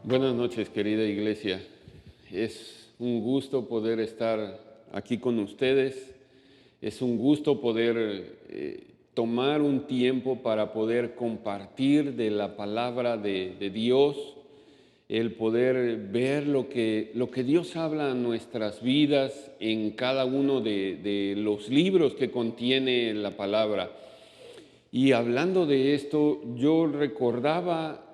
Buenas noches, querida iglesia. Es un gusto poder estar aquí con ustedes. Es un gusto poder tomar un tiempo para poder compartir de la palabra de Dios, el poder ver lo que Dios habla a nuestras vidas en cada uno de los libros que contiene la palabra. Y hablando de esto, yo recordaba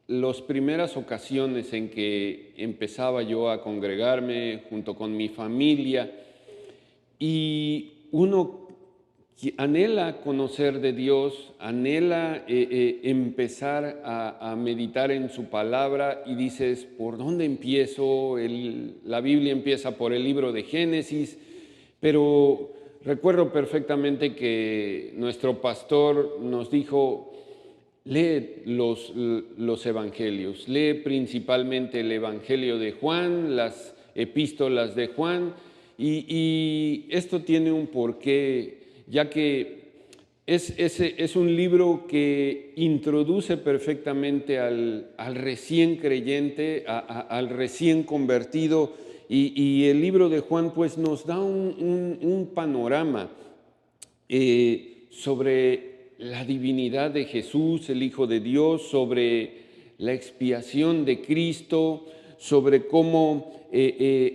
las primeras ocasiones en que empezaba yo a congregarme junto con mi familia, y uno anhela conocer de Dios, anhela empezar a meditar en su palabra, y dices, ¿por dónde empiezo? La Biblia empieza por el libro de Génesis, pero recuerdo perfectamente que nuestro pastor nos dijo: lee los evangelios, lee principalmente el Evangelio de Juan, las epístolas de Juan, y esto tiene un porqué, ya que es un libro que introduce perfectamente al recién creyente, al recién convertido, y el libro de Juan pues nos da un panorama sobre la divinidad de Jesús, el Hijo de Dios, sobre la expiación de Cristo, sobre cómo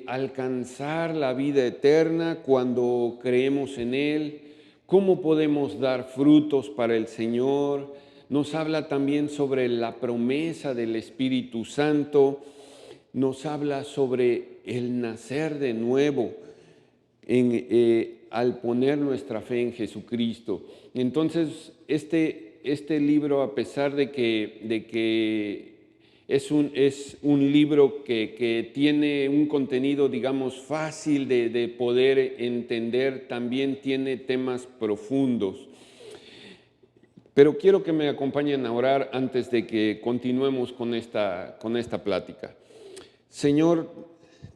alcanzar la vida eterna cuando creemos en Él, cómo podemos dar frutos para el Señor. Nos habla también sobre la promesa del Espíritu Santo, nos habla sobre el nacer de nuevo al poner nuestra fe en Jesucristo. Entonces, este libro, a pesar de que es un libro que tiene un contenido, digamos, fácil de poder entender, también tiene temas profundos. Pero quiero que me acompañen a orar antes de que continuemos con esta plática. Señor,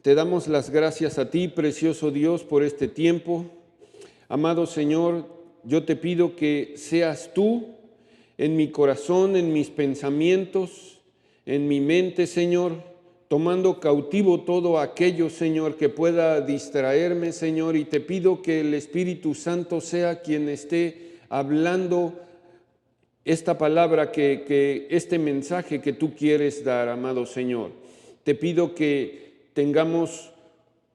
te damos las gracias a ti, precioso Dios, por este tiempo. Amado Señor, yo te pido que seas tú en mi corazón, en mis pensamientos, en mi mente, Señor, tomando cautivo todo aquello, Señor, que pueda distraerme, Señor, y te pido que el Espíritu Santo sea quien esté hablando esta palabra, que este mensaje que tú quieres dar, amado Señor. Te pido que tengamos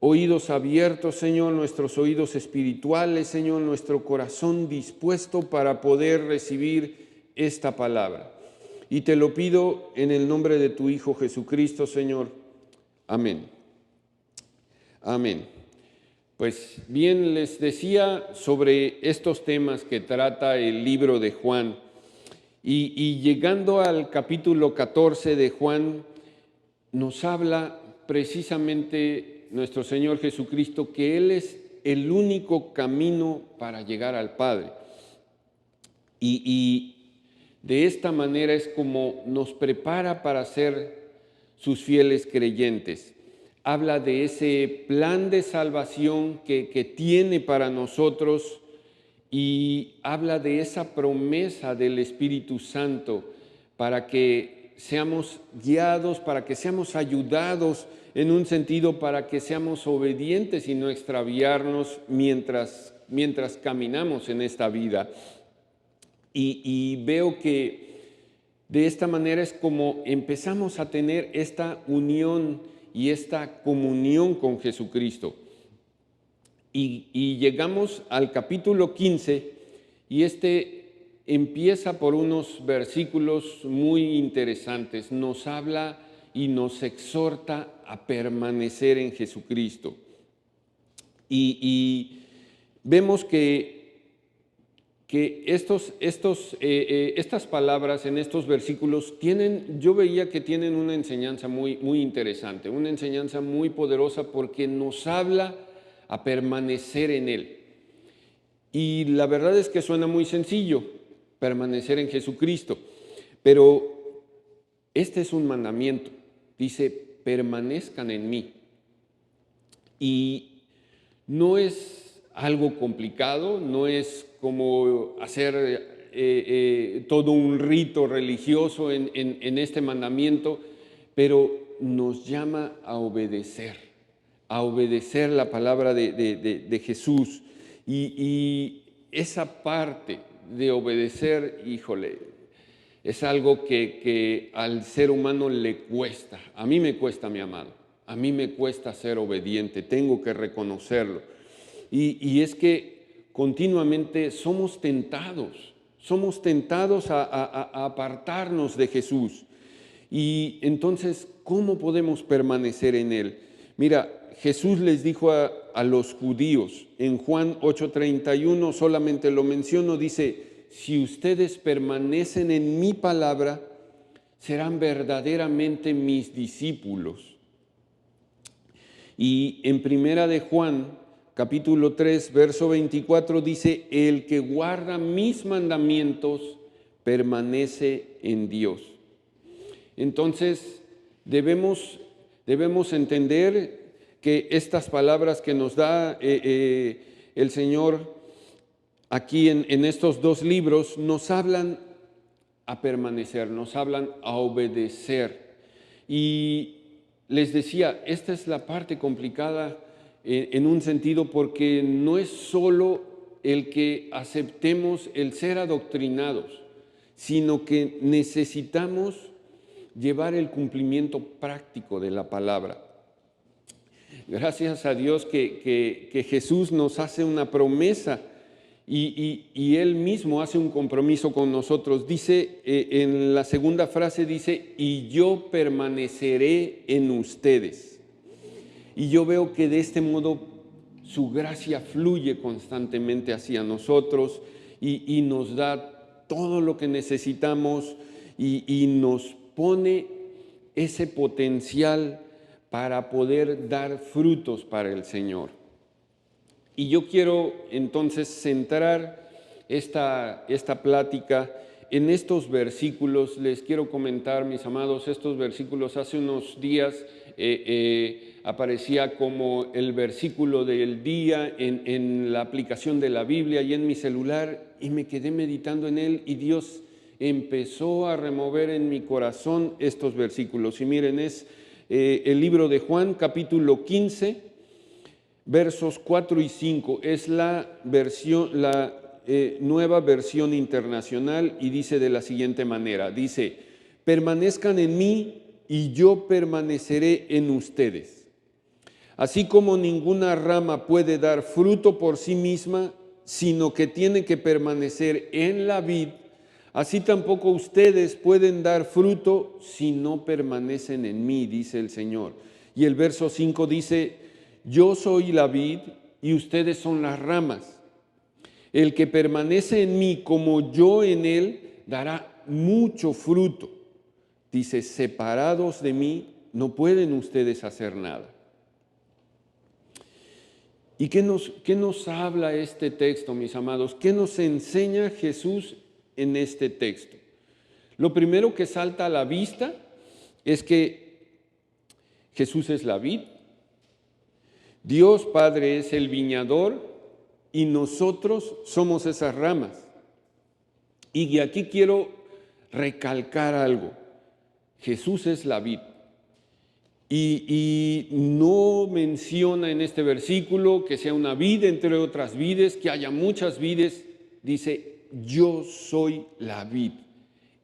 oídos abiertos, Señor, nuestros oídos espirituales, Señor, nuestro corazón dispuesto para poder recibir esta palabra. Y te lo pido en el nombre de tu Hijo Jesucristo, Señor. Amén. Amén. Pues bien, les decía sobre estos temas que trata el libro de Juan. Y llegando al capítulo 14 de Juan, nos habla precisamente nuestro Señor Jesucristo que Él es el único camino para llegar al Padre. Y de esta manera es como nos prepara para ser sus fieles creyentes. Habla de ese plan de salvación que tiene para nosotros, y habla de esa promesa del Espíritu Santo para que seamos guiados, para que seamos ayudados en un sentido, para que seamos obedientes y no extraviarnos mientras caminamos en esta vida. Y veo que de esta manera es como empezamos a tener esta unión y esta comunión con Jesucristo. Y llegamos al capítulo 15, y empieza por unos versículos muy interesantes. Nos habla y nos exhorta a permanecer en Jesucristo. Y vemos que estas palabras en estos versículos yo veía que tienen una enseñanza muy, muy interesante, una enseñanza muy poderosa, porque nos habla a permanecer en Él. Y la verdad es que suena muy sencillo, permanecer en Jesucristo, pero este es un mandamiento. Dice, permanezcan en mí. Y no es algo complicado, no es como hacer todo un rito religioso en este mandamiento, pero nos llama a obedecer la palabra de Jesús. Y esa parte de obedecer, híjole, es algo que al ser humano le cuesta. A mí me cuesta, mi amado. A mí me cuesta ser obediente, tengo que reconocerlo. Y es que continuamente somos tentados a apartarnos de Jesús. Y entonces, ¿cómo podemos permanecer en Él? Mira, Jesús les dijo a los judíos, en Juan 8:31, solamente lo menciono, dice, si ustedes permanecen en mi palabra, serán verdaderamente mis discípulos. Y en Primera de Juan, capítulo 3, verso 24, dice, el que guarda mis mandamientos permanece en Dios. Entonces, debemos entender que estas palabras que nos da el Señor aquí en estos dos libros nos hablan a permanecer, nos hablan a obedecer. Y les decía, esta es la parte complicada en un sentido porque no es solo el que aceptemos el ser adoctrinados, sino que necesitamos llevar el cumplimiento práctico de la palabra. Gracias a Dios que Jesús nos hace una promesa y Él mismo hace un compromiso con nosotros. Dice, en la segunda frase dice, y yo permaneceré en ustedes. Y yo veo que de este modo su gracia fluye constantemente hacia nosotros y nos da todo lo que necesitamos y nos pone ese potencial para poder dar frutos para el Señor. Y yo quiero entonces centrar esta plática en estos versículos. Les quiero comentar, mis amados, estos versículos. Hace unos días aparecía como el versículo del día en la aplicación de la Biblia y en mi celular, y me quedé meditando en él y Dios empezó a remover en mi corazón estos versículos. Y miren, es el libro de Juan, capítulo 15, versos 4 y 5. Es la nueva versión internacional y dice de la siguiente manera. Dice, permanezcan en mí y yo permaneceré en ustedes. Así como ninguna rama puede dar fruto por sí misma, sino que tiene que permanecer en la vid, así tampoco ustedes pueden dar fruto si no permanecen en mí, dice el Señor. Y el verso 5 dice, yo soy la vid y ustedes son las ramas. El que permanece en mí como yo en él, dará mucho fruto. Dice, separados de mí, no pueden ustedes hacer nada. ¿Y qué nos habla este texto, mis amados? ¿Qué nos enseña Jesús en este texto? Lo primero que salta a la vista es que Jesús es la vid, Dios Padre es el viñador y nosotros somos esas ramas. Y aquí quiero recalcar algo. Jesús es la vid. Y no menciona en este versículo que sea una vid entre otras vides, que haya muchas vides. Dice, yo soy la vid.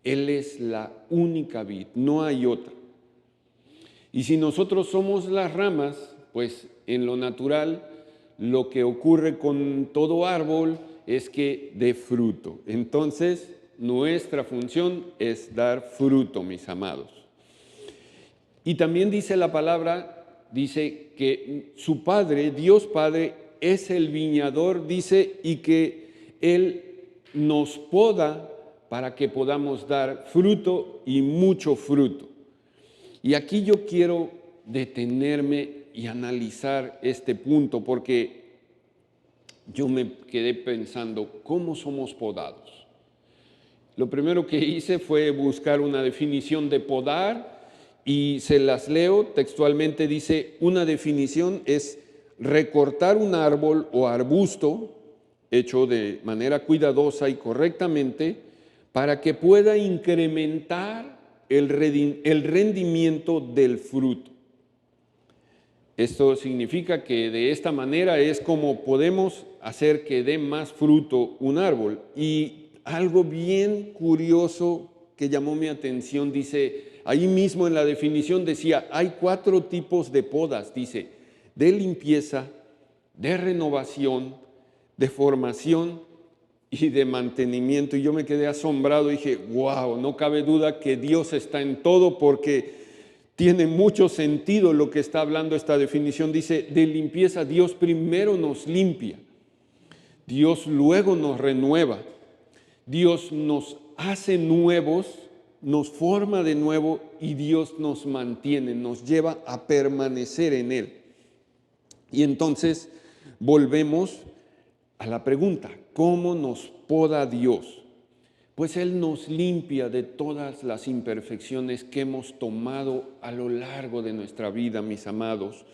Él es la única vid, no hay otra. Y si nosotros somos las ramas, pues en lo natural, lo que ocurre con todo árbol es que dé fruto. Entonces, nuestra función es dar fruto, mis amados. Y también dice la palabra, dice que su Padre, Dios Padre, es el viñador, dice, y que Él nos poda para que podamos dar fruto y mucho fruto. Y aquí yo quiero detenerme y analizar este punto, porque yo me quedé pensando, ¿cómo somos podados? Lo primero que hice fue buscar una definición de podar, y se las leo textualmente. Dice, una definición es recortar un árbol o arbusto hecho de manera cuidadosa y correctamente para que pueda incrementar el rendimiento del fruto. Esto significa que de esta manera es como podemos hacer que dé más fruto un árbol. Y algo bien curioso que llamó mi atención, dice, ahí mismo en la definición decía, hay 4 tipos de podas, dice, de limpieza, de renovación, de formación y de mantenimiento. Y yo me quedé asombrado y dije, wow, no cabe duda que Dios está en todo, porque tiene mucho sentido lo que está hablando esta definición. Dice, de limpieza, Dios primero nos limpia, Dios luego nos renueva, Dios nos hace nuevos, nos forma de nuevo y Dios nos mantiene, nos lleva a permanecer en Él. Y entonces volvemos a la pregunta, ¿cómo nos poda Dios? Pues Él nos limpia de todas las imperfecciones que hemos tomado a lo largo de nuestra vida, mis amados.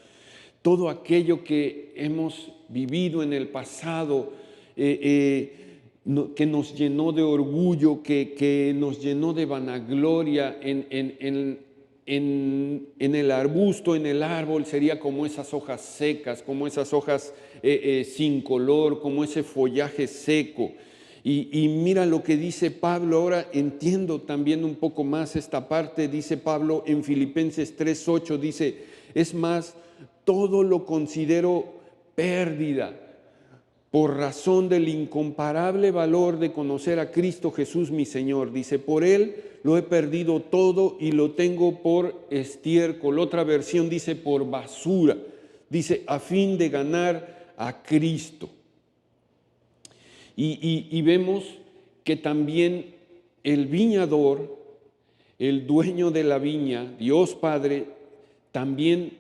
Todo aquello que hemos vivido en el pasado, que nos llenó de orgullo, que nos llenó de vanagloria en el arbusto, en el árbol, sería como esas hojas secas, como esas hojas sin color, como ese follaje seco. Y mira lo que dice Pablo, ahora entiendo también un poco más esta parte, dice Pablo en Filipenses 3:8, dice, es más, todo lo considero pérdida por razón del incomparable valor de conocer a Cristo Jesús mi Señor. Dice, por Él lo he perdido todo y lo tengo por estiércol. Otra versión dice por basura, dice a fin de ganar a Cristo. Y vemos que también el viñador, el dueño de la viña, Dios Padre, también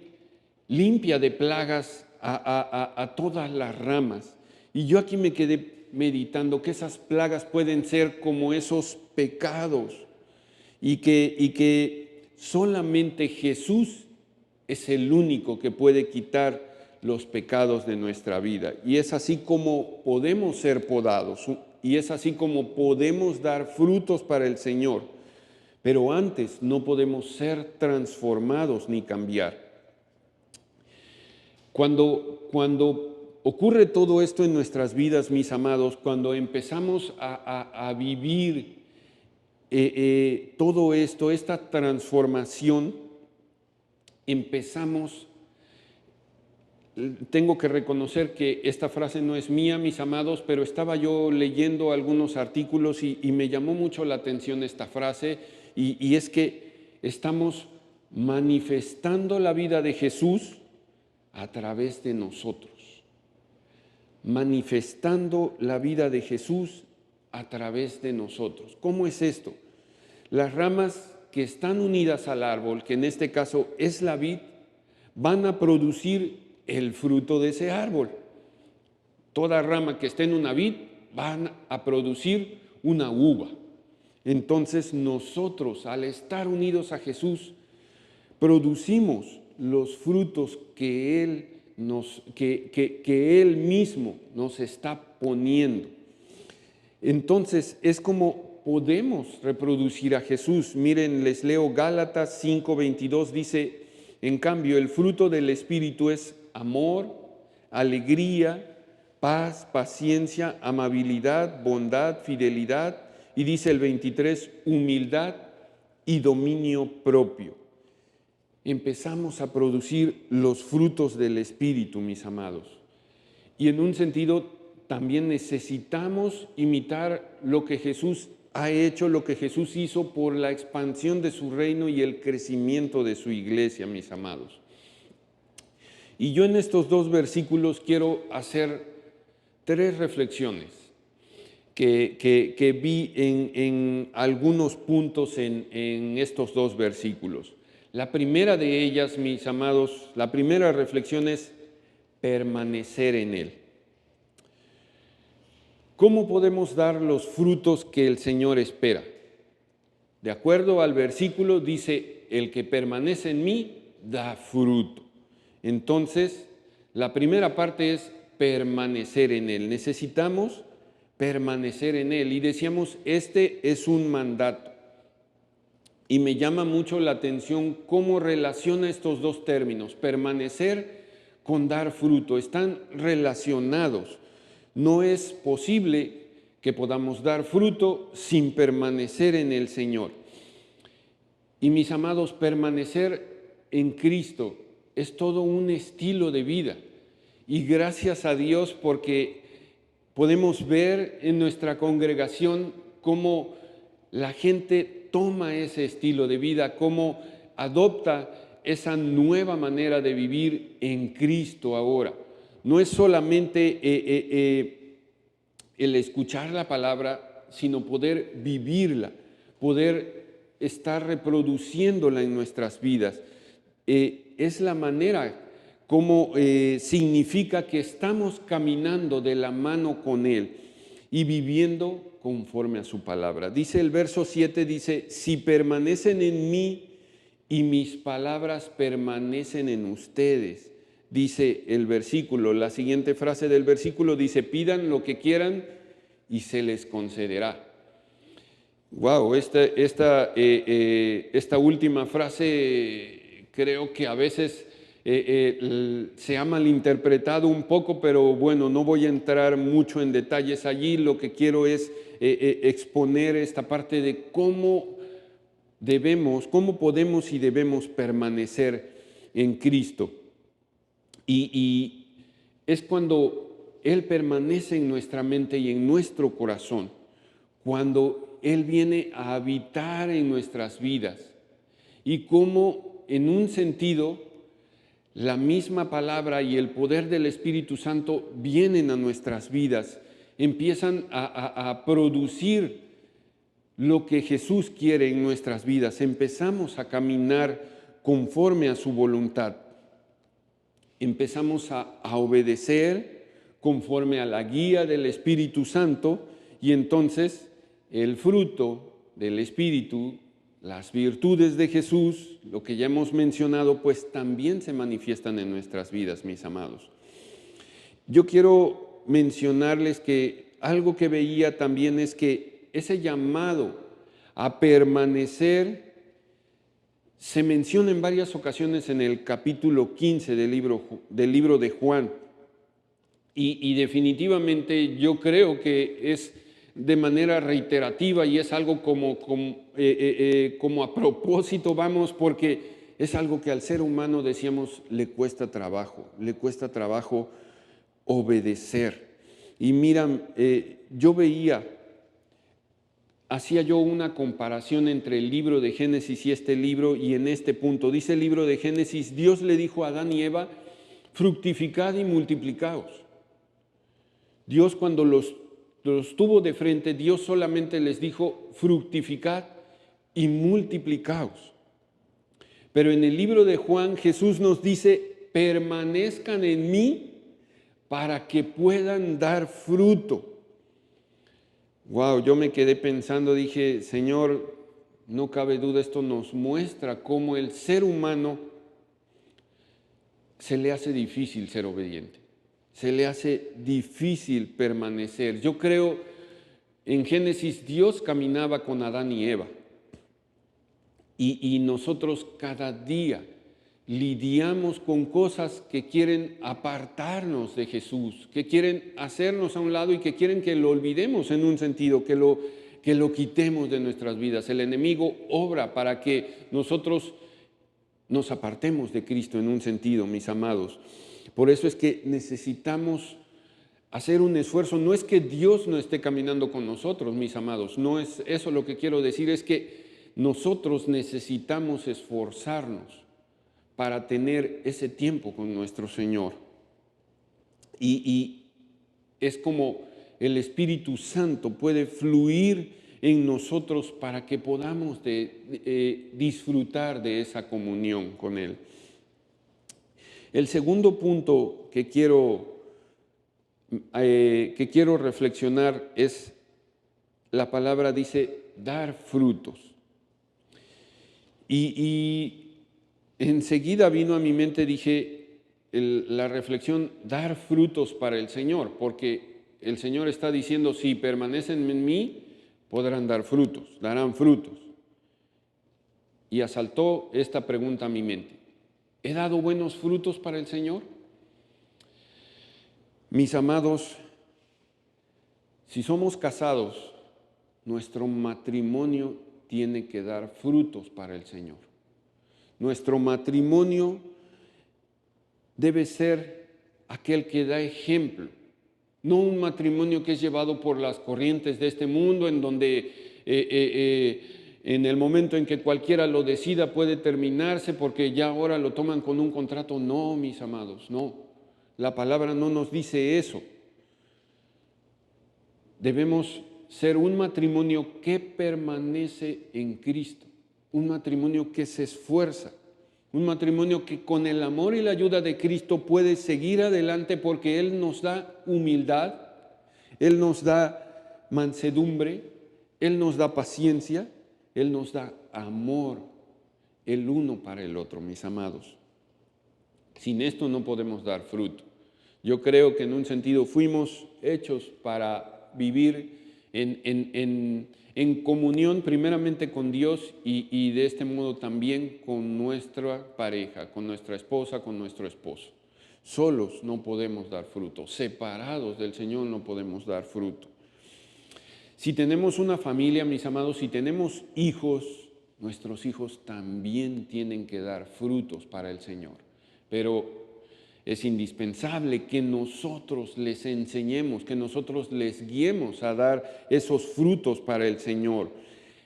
limpia de plagas a todas las ramas. Y yo aquí me quedé meditando que esas plagas pueden ser como esos pecados y que solamente Jesús es el único que puede quitar los pecados de nuestra vida. Y es así como podemos ser podados y es así como podemos dar frutos para el Señor. Pero antes no podemos ser transformados ni cambiar. Cuando ocurre todo esto en nuestras vidas, mis amados, cuando empezamos a vivir todo esto, esta transformación, empezamos. Tengo que reconocer que esta frase no es mía, mis amados, pero estaba yo leyendo algunos artículos y me llamó mucho la atención esta frase, y es que estamos manifestando la vida de Jesús a través de nosotros. Manifestando la vida de Jesús a través de nosotros. ¿Cómo es esto? Las ramas que están unidas al árbol, que en este caso es la vid, van a producir el fruto de ese árbol. Toda rama que esté en una vid van a producir una uva. Entonces nosotros, al estar unidos a Jesús, producimos los frutos que Él mismo nos está poniendo. Entonces es como podemos reproducir a Jesús. Miren, les leo Gálatas 5:22, dice, en cambio, el fruto del Espíritu es amor, alegría, paz, paciencia, amabilidad, bondad, fidelidad, y dice el 23, humildad y dominio propio. Empezamos a producir los frutos del Espíritu, mis amados. Y en un sentido también necesitamos imitar lo que Jesús ha hecho, lo que Jesús hizo por la expansión de su reino y el crecimiento de su iglesia, mis amados. Y yo en estos 2 versículos quiero hacer 3 reflexiones que vi en algunos puntos en estos 2 versículos. La primera de ellas, mis amados, la primera reflexión es permanecer en Él. ¿Cómo podemos dar los frutos que el Señor espera? De acuerdo al versículo dice, el que permanece en mí da fruto. Entonces, la primera parte es permanecer en Él. Necesitamos permanecer en Él. Y decíamos, este es un mandato. Y me llama mucho la atención cómo relaciona estos dos términos, permanecer con dar fruto. Están relacionados. No es posible que podamos dar fruto sin permanecer en el Señor. Y mis amados, permanecer en Cristo es todo un estilo de vida. Y gracias a Dios porque podemos ver en nuestra congregación cómo la gente toma ese estilo de vida, cómo adopta esa nueva manera de vivir en Cristo ahora. No es solamente el escuchar la palabra, sino poder vivirla, poder estar reproduciéndola en nuestras vidas. Es la manera como significa que estamos caminando de la mano con Él y viviendo conforme a su palabra. Dice el verso 7, dice, si permanecen en mí y mis palabras permanecen en ustedes. Dice el versículo, la siguiente frase del versículo dice, pidan lo que quieran y se les concederá. Wow, esta última frase creo que a veces se ha malinterpretado un poco, pero bueno, no voy a entrar mucho en detalles allí. Lo que quiero es exponer esta parte de cómo podemos y debemos permanecer en Cristo. Y es cuando Él permanece en nuestra mente y en nuestro corazón, cuando Él viene a habitar en nuestras vidas y cómo en un sentido la misma palabra y el poder del Espíritu Santo vienen a nuestras vidas, empiezan a producir lo que Jesús quiere en nuestras vidas, empezamos a caminar conforme a su voluntad, empezamos a obedecer conforme a la guía del Espíritu Santo y entonces el fruto del Espíritu, las virtudes de Jesús, lo que ya hemos mencionado, pues también se manifiestan en nuestras vidas, mis amados. Yo quiero mencionarles que algo que veía también es que ese llamado a permanecer se menciona en varias ocasiones en el capítulo 15 del libro de Juan. Y definitivamente yo creo que es de manera reiterativa y es algo como a propósito, vamos, porque es algo que al ser humano, decíamos, le cuesta trabajo obedecer. Y miran, hacía yo una comparación entre el libro de Génesis y este libro, y en este punto, dice el libro de Génesis, Dios le dijo a Adán y Eva, fructificad y multiplicaos. Dios cuando los tuvo de frente, Dios solamente les dijo, fructificad y multiplicaos. Pero en el libro de Juan, Jesús nos dice, permanezcan en mí para que puedan dar fruto. Wow, yo me quedé pensando, dije, Señor, no cabe duda, esto nos muestra cómo el ser humano se le hace difícil ser obediente. Se le hace difícil permanecer. Yo creo, en Génesis, Dios caminaba con Adán y Eva. Y nosotros cada día lidiamos con cosas que quieren apartarnos de Jesús, que quieren hacernos a un lado y que quieren que lo olvidemos en un sentido, que lo quitemos de nuestras vidas. El enemigo obra para que nosotros nos apartemos de Cristo en un sentido, mis amados. Por eso es que necesitamos hacer un esfuerzo. No es que Dios no esté caminando con nosotros, mis amados. No es eso lo que quiero decir, es que nosotros necesitamos esforzarnos para tener ese tiempo con nuestro Señor. Y es como el Espíritu Santo puede fluir en nosotros para que podamos disfrutar de esa comunión con Él. El segundo punto que quiero reflexionar es, la palabra dice, dar frutos. Y enseguida vino a mi mente, dije, la reflexión, dar frutos para el Señor, porque el Señor está diciendo, si permanecen en mí, podrán dar frutos, darán frutos. y asaltó esta pregunta a mi mente. ¿He dado buenos frutos para el Señor? Mis amados, si somos casados, nuestro matrimonio tiene que dar frutos para el Señor. Nuestro matrimonio debe ser aquel que da ejemplo, no un matrimonio que es llevado por las corrientes de este mundo, en donde en el momento en que cualquiera lo decida puede terminarse porque ya ahora lo toman con un contrato. No, mis amados, no. La palabra no nos dice eso. Debemos ser un matrimonio que permanece en Cristo, un matrimonio que se esfuerza, un matrimonio que con el amor y la ayuda de Cristo puede seguir adelante porque Él nos da humildad, Él nos da mansedumbre, Él nos da paciencia, Él nos da amor el uno para el otro, mis amados. Sin esto no podemos dar fruto. Yo creo que en un sentido fuimos hechos para vivir en comunión primeramente con Dios y de este modo también con nuestra pareja, con nuestra esposa, con nuestro esposo. Solos no podemos dar fruto, separados del Señor no podemos dar fruto. Si tenemos una familia, mis amados, si tenemos hijos, nuestros hijos también tienen que dar frutos para el Señor. Pero es indispensable que nosotros les enseñemos, que nosotros les guiemos a dar esos frutos para el Señor,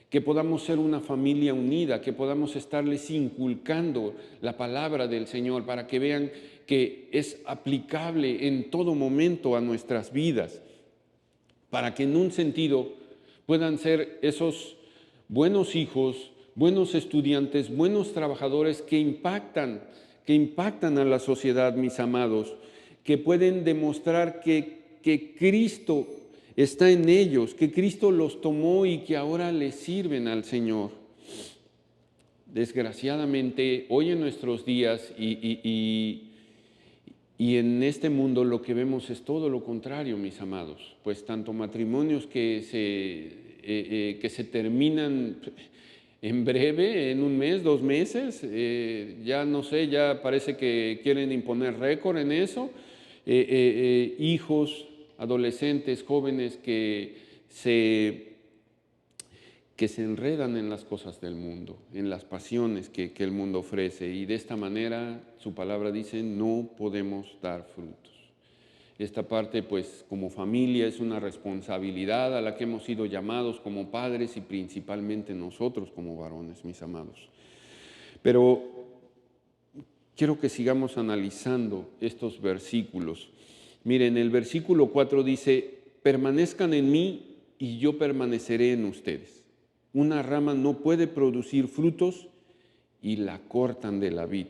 que podamos ser una familia unida, que podamos estarles inculcando la palabra del Señor para que vean que es aplicable en todo momento a nuestras vidas, para que en un sentido puedan ser esos buenos hijos, buenos estudiantes, buenos trabajadores que impactan a la sociedad, mis amados, que pueden demostrar que Cristo está en ellos, que Cristo los tomó y que ahora les sirven al Señor. Desgraciadamente, hoy en nuestros días y en este mundo lo que vemos es todo lo contrario, mis amados, pues tanto matrimonios que se terminan en breve, en un mes, 2 meses, ya no sé, ya parece que quieren imponer récord en eso. Hijos, adolescentes, jóvenes que se enredan en las cosas del mundo, en las pasiones que el mundo ofrece. Y de esta manera, su palabra dice, no podemos dar frutos. Esta parte, pues, como familia es una responsabilidad a la que hemos sido llamados como padres y principalmente nosotros como varones, mis amados. Pero quiero que sigamos analizando estos versículos. Miren, el versículo 4 dice, permanezcan en mí y yo permaneceré en ustedes. Una rama no puede producir frutos y la cortan de la vid.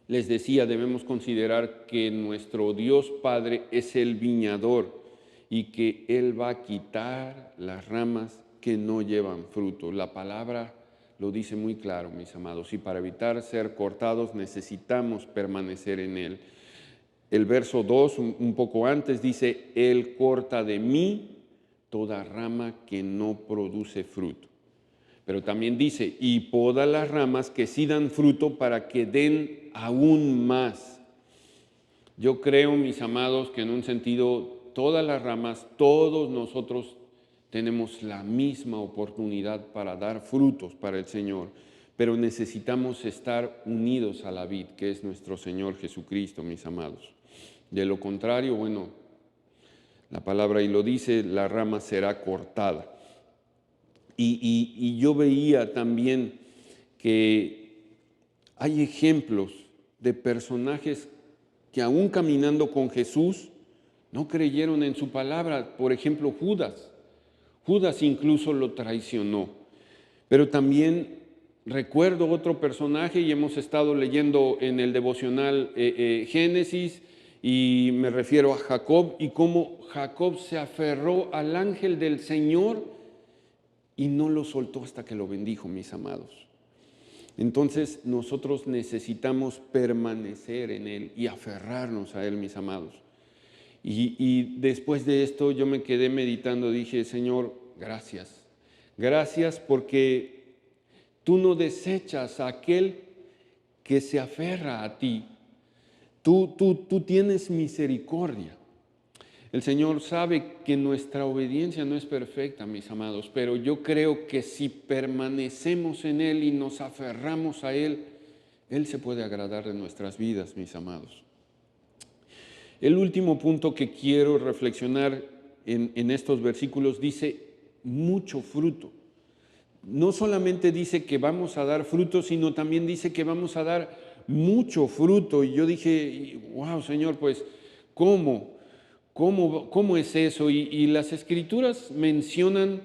Les decía, debemos considerar que nuestro Dios Padre es el viñador y que Él va a quitar las ramas que no llevan fruto. La palabra lo dice muy claro, mis amados, y para evitar ser cortados necesitamos permanecer en Él. El verso 2, un poco antes, dice, Él corta de mí toda rama que no produce fruto. Pero también dice, y poda las ramas que sí dan fruto para que den aún más. Yo creo, mis amados, que en un sentido todas las ramas, todos nosotros tenemos la misma oportunidad para dar frutos para el Señor, pero necesitamos estar unidos a la vid, que es nuestro Señor Jesucristo, mis amados. De lo contrario, bueno, la palabra ahí lo dice, la rama será cortada. Y yo veía también que hay ejemplos de personajes que aún caminando con Jesús no creyeron en su palabra. Por ejemplo, Judas. Judas incluso lo traicionó. Pero también recuerdo otro personaje y hemos estado leyendo en el devocional Génesis y me refiero a Jacob y cómo Jacob se aferró al ángel del Señor y no lo soltó hasta que lo bendijo, mis amados. Entonces nosotros necesitamos permanecer en Él y aferrarnos a Él, mis amados. Y después de esto yo me quedé meditando, dije, Señor, gracias. Gracias porque Tú no desechas a aquel que se aferra a ti. Tú tienes misericordia. El Señor sabe que nuestra obediencia no es perfecta, mis amados, pero yo creo que si permanecemos en Él y nos aferramos a Él, Él se puede agradar de nuestras vidas, mis amados. El último punto que quiero reflexionar en estos versículos dice mucho fruto. No solamente dice que vamos a dar fruto, sino también dice que vamos a dar mucho fruto. Y yo dije, wow, Señor, pues, ¿cómo es eso? Y las Escrituras mencionan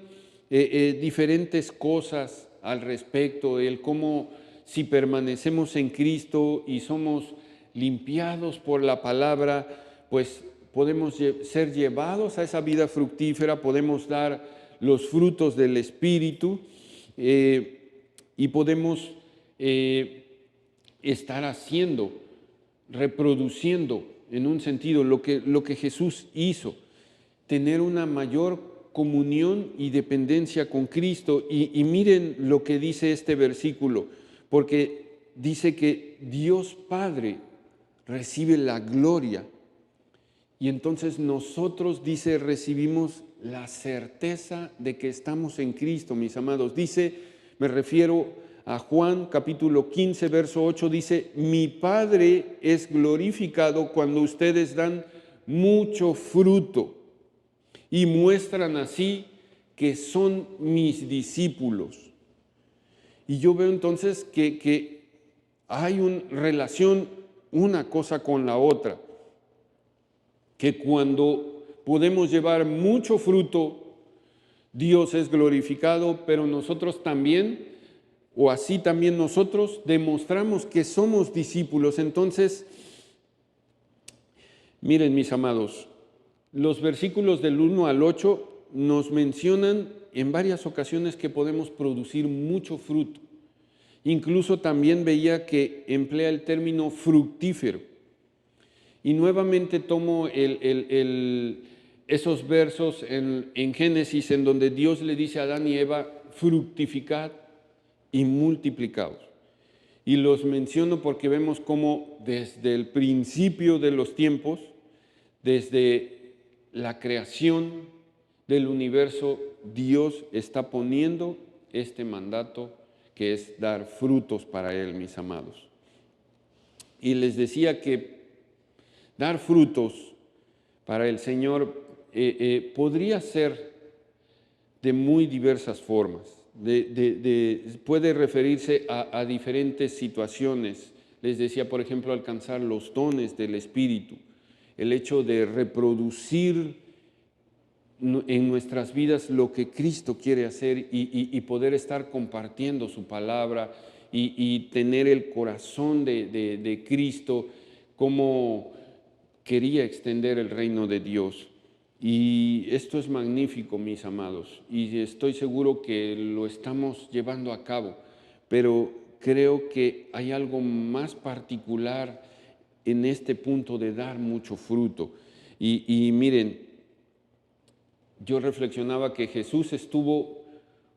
diferentes cosas al respecto, el cómo si permanecemos en Cristo y somos limpiados por la palabra, pues podemos ser llevados a esa vida fructífera, podemos dar los frutos del Espíritu y podemos estar haciendo, reproduciendo en un sentido lo que Jesús hizo, tener una mayor comunión y dependencia con Cristo. Y miren lo que dice este versículo, porque dice que Dios Padre recibe la gloria. Y entonces nosotros, dice, recibimos la certeza de que estamos en Cristo, mis amados. Dice, me refiero a Juan capítulo 15, verso 8, dice, mi Padre es glorificado cuando ustedes dan mucho fruto y muestran así que son mis discípulos. Y yo veo entonces que hay una relación, una cosa con la otra, que cuando podemos llevar mucho fruto, Dios es glorificado, pero nosotros también, o así también nosotros, demostramos que somos discípulos. Entonces, miren mis amados, los versículos del 1 al 8 nos mencionan en varias ocasiones que podemos producir mucho fruto. Incluso también veía que emplea el término fructífero. Y nuevamente tomo esos versos en Génesis en donde Dios le dice a Adán y Eva, fructificad y multiplicaos. Y los menciono porque vemos cómo desde el principio de los tiempos, desde la creación del universo, Dios está poniendo este mandato que es dar frutos para Él, mis amados. Y les decía que dar frutos para el Señor podría ser de muy diversas formas. Puede referirse a diferentes situaciones. Les decía, por ejemplo, alcanzar los dones del Espíritu, el hecho de reproducir en nuestras vidas lo que Cristo quiere hacer y poder estar compartiendo su palabra y tener el corazón de Cristo como quería extender el reino de Dios. Y esto es magnífico, mis amados, y estoy seguro que lo estamos llevando a cabo, pero creo que hay algo más particular en este punto de dar mucho fruto. Y miren, yo reflexionaba que Jesús estuvo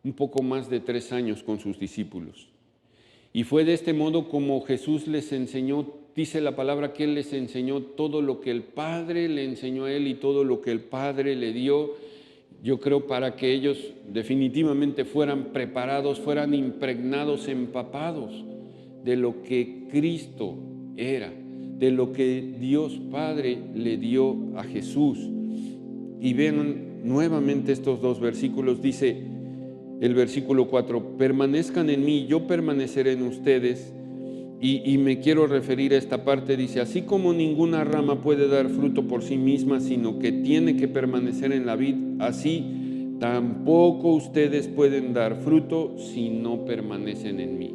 un poco más de 3 años con sus discípulos. Y fue de este modo como Jesús les enseñó, dice la palabra que Él les enseñó todo lo que el Padre le enseñó a Él y todo lo que el Padre le dio, yo creo para que ellos definitivamente fueran preparados, fueran impregnados, empapados de lo que Cristo era, de lo que Dios Padre le dio a Jesús. Y ven nuevamente estos dos versículos, dice el versículo 4, permanezcan en mí, yo permaneceré en ustedes. Y me quiero referir a esta parte, dice, así como ninguna rama puede dar fruto por sí misma, sino que tiene que permanecer en la vid, así tampoco ustedes pueden dar fruto si no permanecen en mí.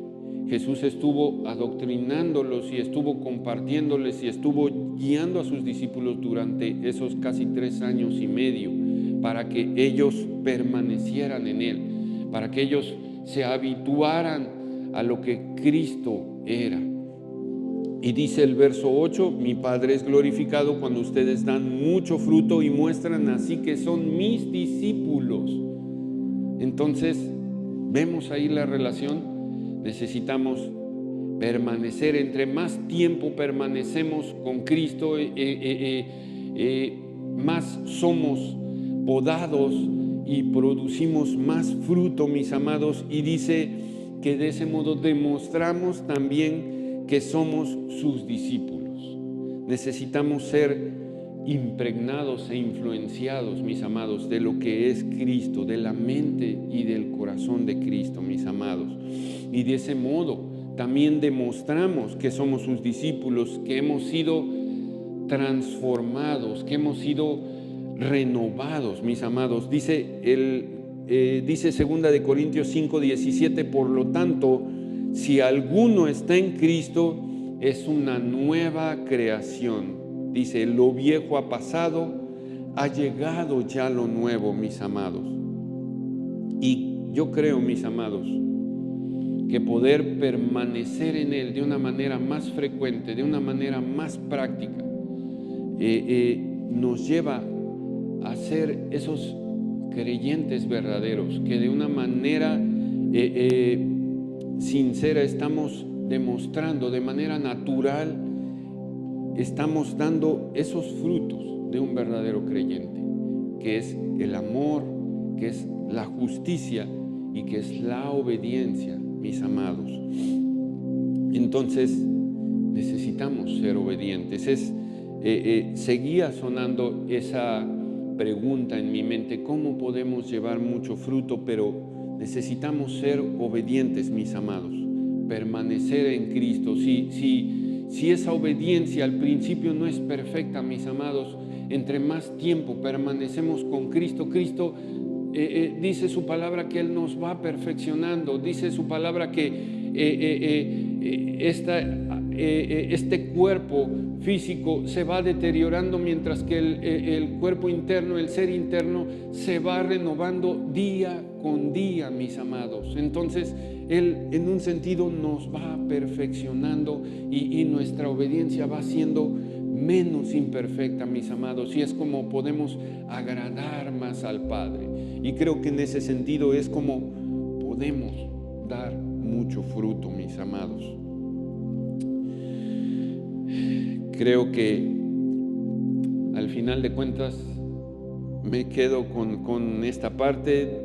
Jesús estuvo adoctrinándolos y estuvo compartiéndoles y estuvo guiando a sus discípulos durante esos casi 3 años y medio para que ellos permanecieran en Él, para que ellos se habituaran a lo que Cristo era. Y dice el verso 8, mi Padre es glorificado cuando ustedes dan mucho fruto y muestran así que son mis discípulos. Entonces, vemos ahí la relación. Necesitamos permanecer. Entre más tiempo permanecemos con Cristo, más somos podados y producimos más fruto, mis amados. Y dice que de ese modo demostramos también que somos sus discípulos. Necesitamos ser impregnados e influenciados, mis amados, de lo que es Cristo, de la mente y del corazón de Cristo, mis amados. Y de ese modo también demostramos que somos sus discípulos, que hemos sido transformados, que hemos sido renovados, mis amados. Dice 2 Corintios 5:17, por lo tanto, si alguno está en Cristo, es una nueva creación. Dice, lo viejo ha pasado, ha llegado ya lo nuevo, mis amados. Y yo creo, mis amados, que poder permanecer en Él de una manera más frecuente, de una manera más práctica, nos lleva a ser esos creyentes verdaderos, que de una manera sincera estamos demostrando, de manera natural, estamos dando esos frutos de un verdadero creyente, que es el amor, que es la justicia y que es la obediencia, mis amados. Entonces necesitamos ser obedientes. Seguía sonando esa pregunta en mi mente: ¿cómo podemos llevar mucho fruto? Pero necesitamos ser obedientes, mis amados, permanecer en Cristo. Si esa obediencia al principio no es perfecta, mis amados, entre más tiempo permanecemos con Cristo, dice su palabra que Él nos va perfeccionando. Dice su palabra que este cuerpo físico se va deteriorando, mientras que el cuerpo interno, el ser interno, se va renovando día con día, mis amados. Entonces Él, en un sentido, nos va perfeccionando y nuestra obediencia va siendo menos imperfecta, mis amados, y es como podemos agradar más al Padre. Y creo que en ese sentido es como podemos dar mucho fruto, mis amados. Creo que al final de cuentas me quedo con esta parte.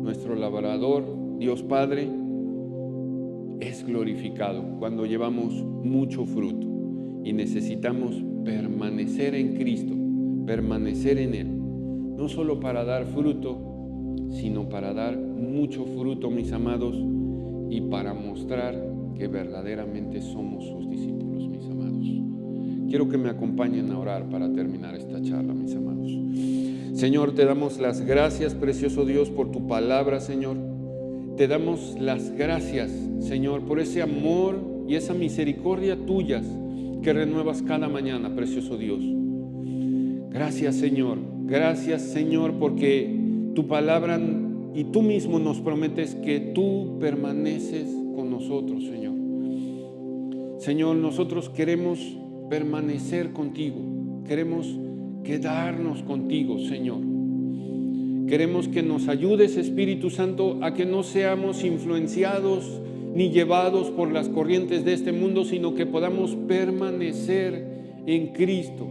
Nuestro labrador, Dios Padre, es glorificado cuando llevamos mucho fruto, y necesitamos permanecer en Cristo, permanecer en Él, no solo para dar fruto, sino para dar mucho fruto, mis amados, y para mostrar que verdaderamente somos sus discípulos, mis amados. Quiero que me acompañen a orar para terminar esta charla, mis amados. Señor, te damos las gracias, precioso Dios, por tu palabra, Señor. Te damos las gracias, Señor, por ese amor y esa misericordia tuyas que renuevas cada mañana, precioso Dios. Gracias, Señor, porque tu palabra y tú mismo nos prometes que tú permaneces con nosotros, Señor. Señor, nosotros queremos permanecer contigo, queremos quedarnos contigo, Señor. Queremos que nos ayudes, Espíritu Santo, a que no seamos influenciados ni llevados por las corrientes de este mundo, sino que podamos permanecer en Cristo,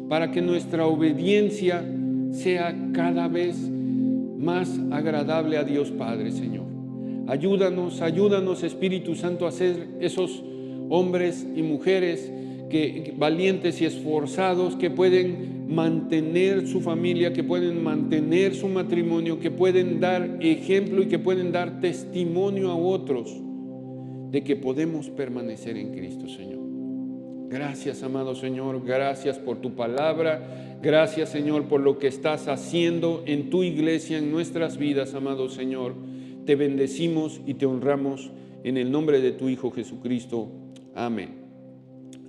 para que nuestra obediencia sea cada vez más agradable a Dios Padre, Señor. Ayúdanos, Espíritu Santo, a ser esos hombres y mujeres valientes y esforzados, que pueden mantener su familia, que pueden mantener su matrimonio, que pueden dar ejemplo y que pueden dar testimonio a otros de que podemos permanecer en Cristo, Señor. Gracias, amado Señor, gracias por tu palabra, gracias, Señor, por lo que estás haciendo en tu iglesia, en nuestras vidas, amado Señor. Te bendecimos y te honramos en el nombre de tu Hijo Jesucristo. Amén.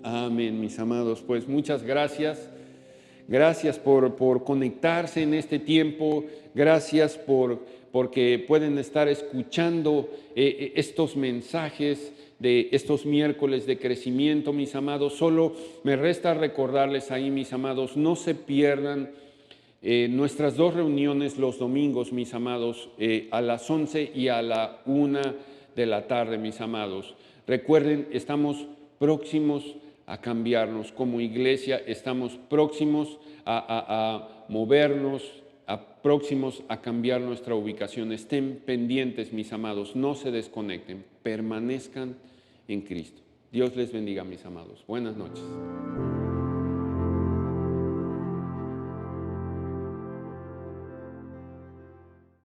Amén, mis amados. Pues muchas gracias. Gracias por conectarse en este tiempo. Gracias porque pueden estar escuchando estos mensajes de estos miércoles de crecimiento, mis amados. Solo me resta recordarles ahí, mis amados, no se pierdan nuestras dos reuniones los domingos, mis amados, a las 11 y a la 1 de la tarde, mis amados. Recuerden, estamos próximos a cambiarnos como iglesia, estamos próximos a movernos, próximos a cambiar nuestra ubicación. Estén pendientes, mis amados, no se desconecten, permanezcan en Cristo. Dios les bendiga, mis amados. Buenas noches.